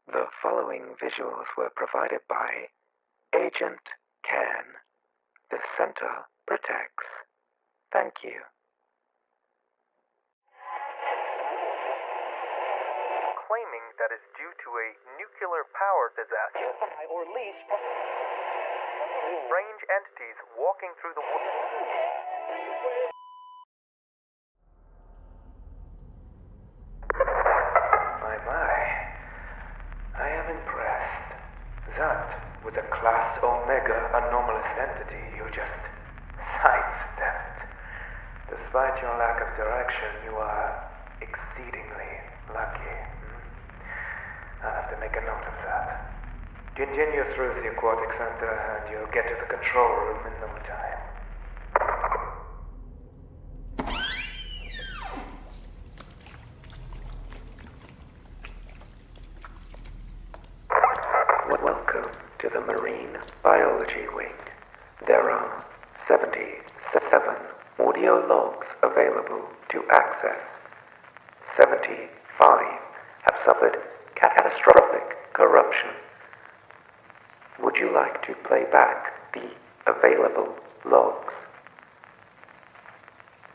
The following visuals were provided by Agent Can. The center protects. Thank you. Claiming that is due to a nuclear power disaster. Or lease. Strange entities walking through the world. My. I am impressed. That was a Class Omega anomalous entity you just sidestepped. Despite your lack of direction, you are exceedingly lucky. I'll have to make a note of that. Continue through the aquatic center and you'll get to the control room in no time. Welcome to the Marine Biology Wing. There are 77 audio logs available to access. 75 have suffered catastrophic corruption. Would you like to play back the available logs?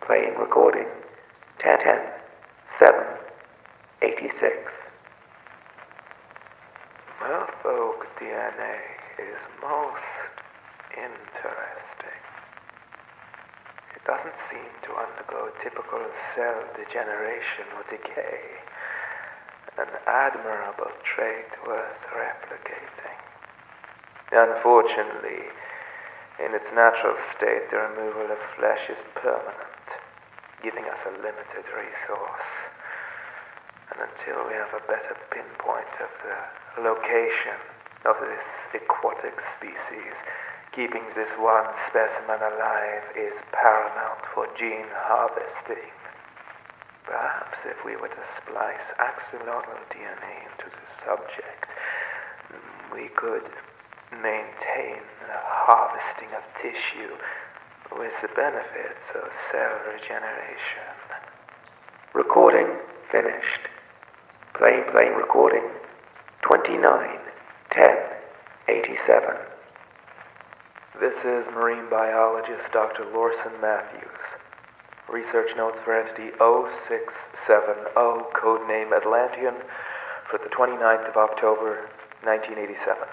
Playing recording 10-7-86. Merfolk DNA is most interesting. It doesn't seem to undergo typical cell degeneration or decay. An admirable trait worth replicating. Unfortunately, in its natural state, the removal of flesh is permanent, giving us a limited resource. And until we have a better pinpoint of the location of this aquatic species, keeping this one specimen alive is paramount for gene harvesting. Perhaps if we were to splice axolotl DNA into the subject, we could maintain the harvesting of tissue with the benefits of cell regeneration. Recording finished. Playing recording 29-10-87. This is marine biologist Dr. Lorson Matthews. Research notes for entity 0670, codename Atlantean, for the 29th of October, 1987.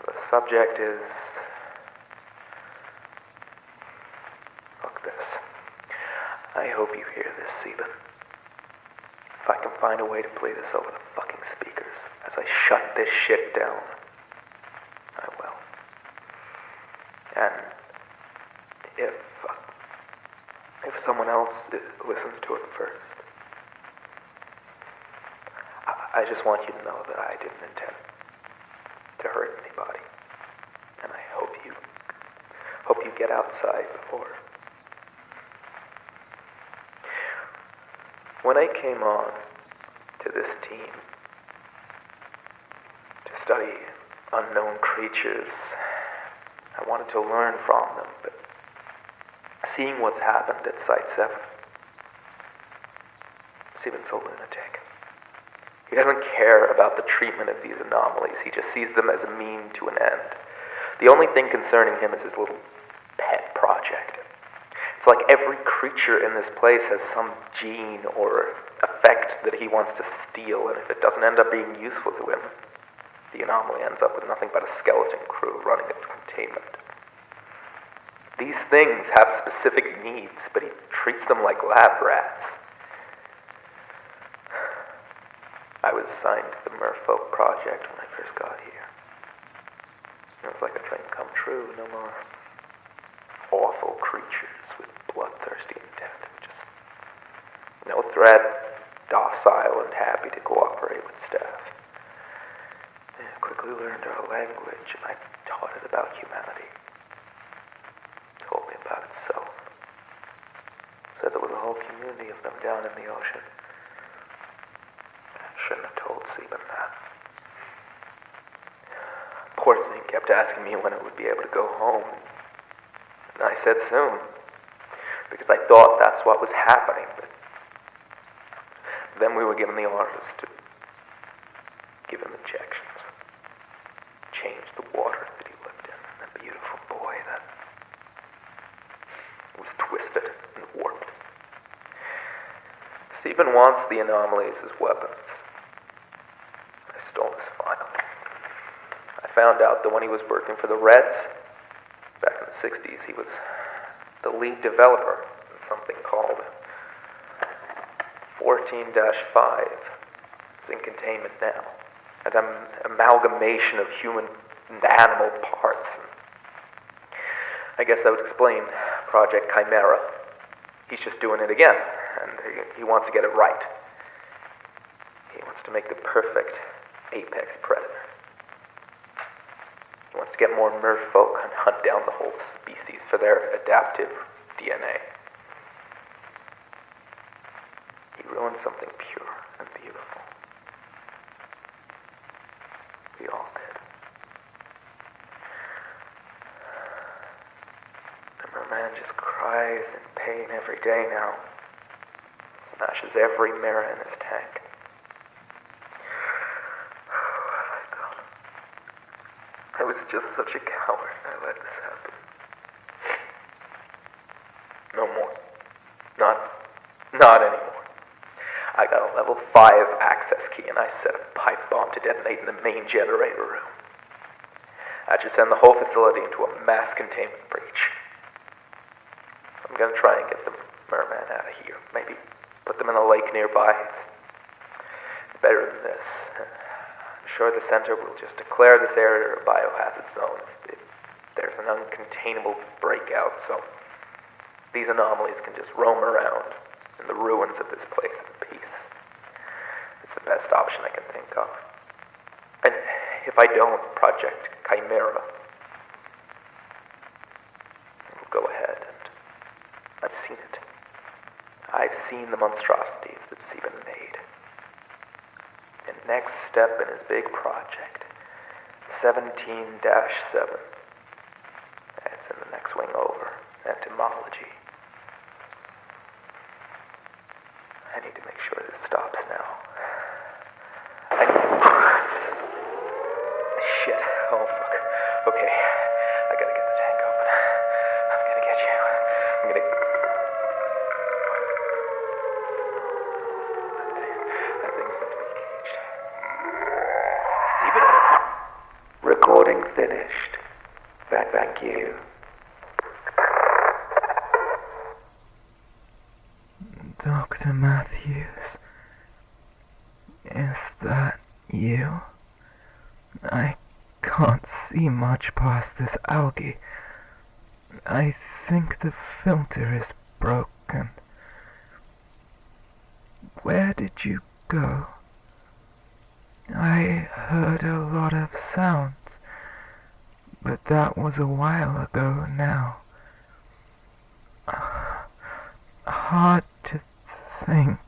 The subject is... Fuck this. I hope you hear this, Seben. If I can find a way to play this over the fucking speakers as I shut this shit down, I will. And if someone else listens to it first, I just want you to know that I didn't intend to hurt anybody. And I hope you get outside before. When I came on to this team to study unknown creatures, I wanted to learn from them, but seeing what's happened at Site 7, Steven's a lunatic. He doesn't care about the treatment of these anomalies. He just sees them as a mean to an end. The only thing concerning him is his little pet project. It's like every creature in this place has some gene or effect that he wants to steal, and if it doesn't end up being useful to him, the anomaly ends up with nothing but a skeleton crew running its containment. These things have specific needs, but he treats them like lab rats. I was assigned to the Merfolk project when I first got here. It was like a dream come true. No more awful creatures with bloodthirsty intent. Just no threat, docile and happy to cooperate with staff. I quickly learned our language, and I taught it about humanity. Told me about itself. Said there was a whole community of them down in the ocean. Shouldn't have told Seben that. Poor thing kept asking me when I would be able to go home. And I said soon, because I thought that's what was happening. But Then we were given the orders to give him injections, change the water that he lived in, and a beautiful boy that was twisted and warped. Stephen wants the anomalies as weapons. I stole his file. I found out that when he was working for the Reds, back in the 60s, he was the lead developer in something called 14-5. It's in containment now. An amalgamation of human and animal parts. I guess that would explain Project Chimera. He's just doing it again, and he wants to get it right. He wants to make the perfect apex predator. He wants to get more merfolk and hunt down the whole species for their adaptive DNA. He ruined something pure and beautiful. We all did. The Merman just cries in pain every day now. Smashes every mirror in his tank. I was just such a coward. I let this happen. No more. Not anymore. I got a level 5 access key and I set a pipe bomb to detonate in the main generator room. I should send the whole facility into a mass containment breach. I'm gonna try and get the Merman out of here. Maybe put them in a lake nearby. It's better than this. I'm sure the center will just declare this area a biohazard zone if there's an uncontainable breakout, so these anomalies can just roam around in the ruins of this place in peace. It's the best option I can think of. And if I don't, Project Chimera will go ahead, and I've seen it. I've seen the monstrosities that Stephen made. The next step in his big project, 17-7. That's in the next wing over, entomology. I need to make sure this stops now. Shit. Oh, fuck. Okay. I gotta get the tank open. I'm gonna get you. I'm gonna... That thing's meant to be caged. Stephen. Recording finished. Thank you. Dr. Matthews, is that you? I can't see much past this algae. I think the filter is broken. Where did you go? I heard a lot of sounds, but that was a while ago now. Hard to think.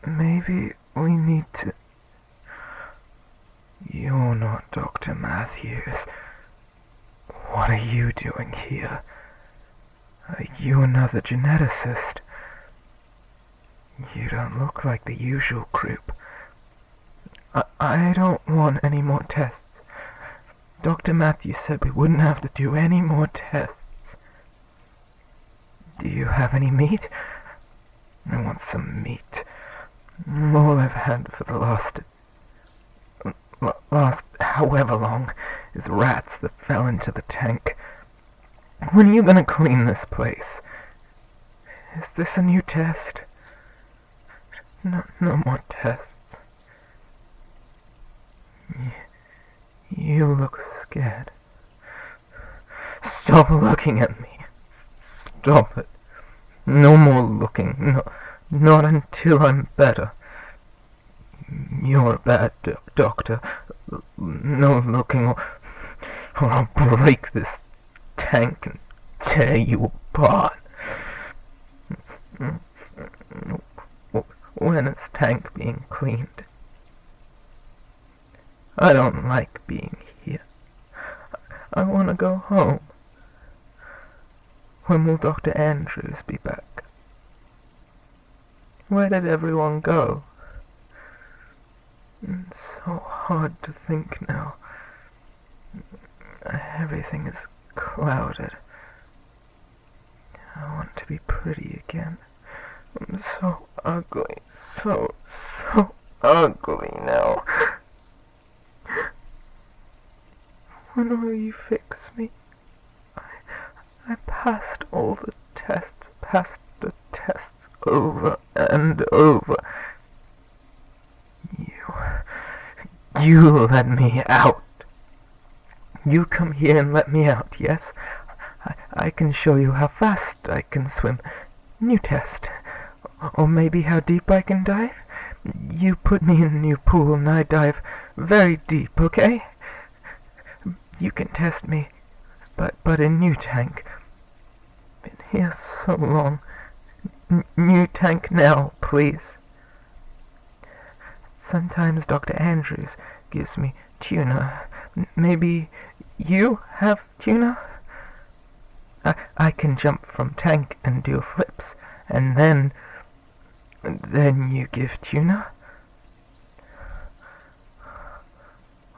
Maybe we need to... You're not Dr. Matthews. What are you doing here? Are you another geneticist? You don't look like the usual group. I don't want any more tests. Dr. Matthews said we wouldn't have to do any more tests. Do you have any meat? I want some meat. All I've had for the last however long is rats that fell into the tank. When are you gonna clean this place? Is this a new test? No more tests. You look scared. Stop looking at me. Stop it. No more looking. No, not until I'm better. You're a bad doctor. No looking, or I'll break this tank and tear you apart. When is tank being cleaned? I don't like being here. I want to go home. When will Dr. Andrews be back? Where did everyone go? It's so hard to think now. Everything is clouded. I want to be pretty again. I'm so ugly. So ugly now. When will you fix me? I passed all the tests, over and over. You let me out. You come here and let me out, yes? I can show you how fast I can swim. New test. Or maybe how deep I can dive? You put me in a new pool and I dive very deep, okay? You can test me, but in new tank. Been here so long. New tank now, please. Sometimes Dr. Andrews gives me tuna. Maybe you have tuna? I can jump from tank and do flips, and then you give tuna?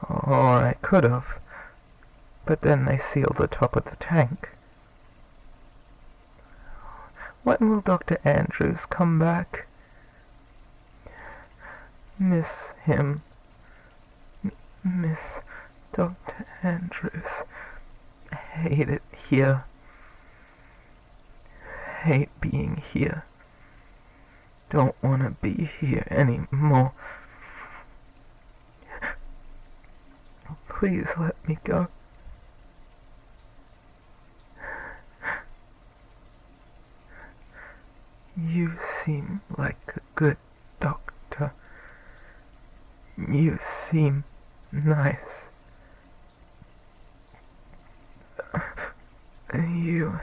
Or I could have, but then they sealed the top of the tank. When will Dr. Andrews come back? Miss him. Miss Dr. Andrews. Hate it here. Hate being here. Don't want to be here anymore. Please let me go. You seem like a good doctor. You seem nice. You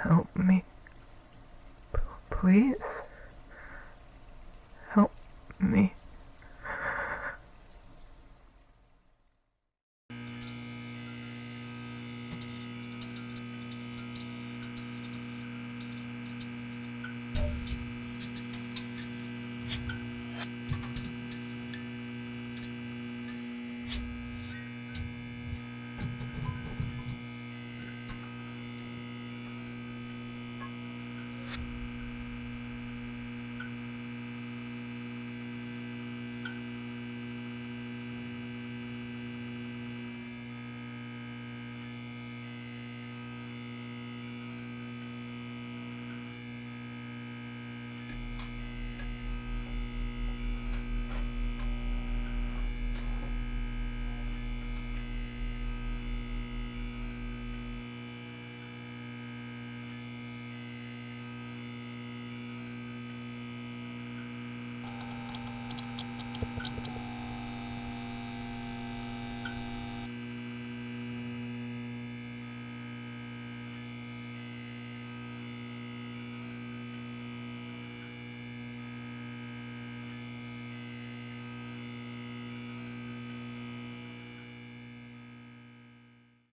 help me, please? Help me.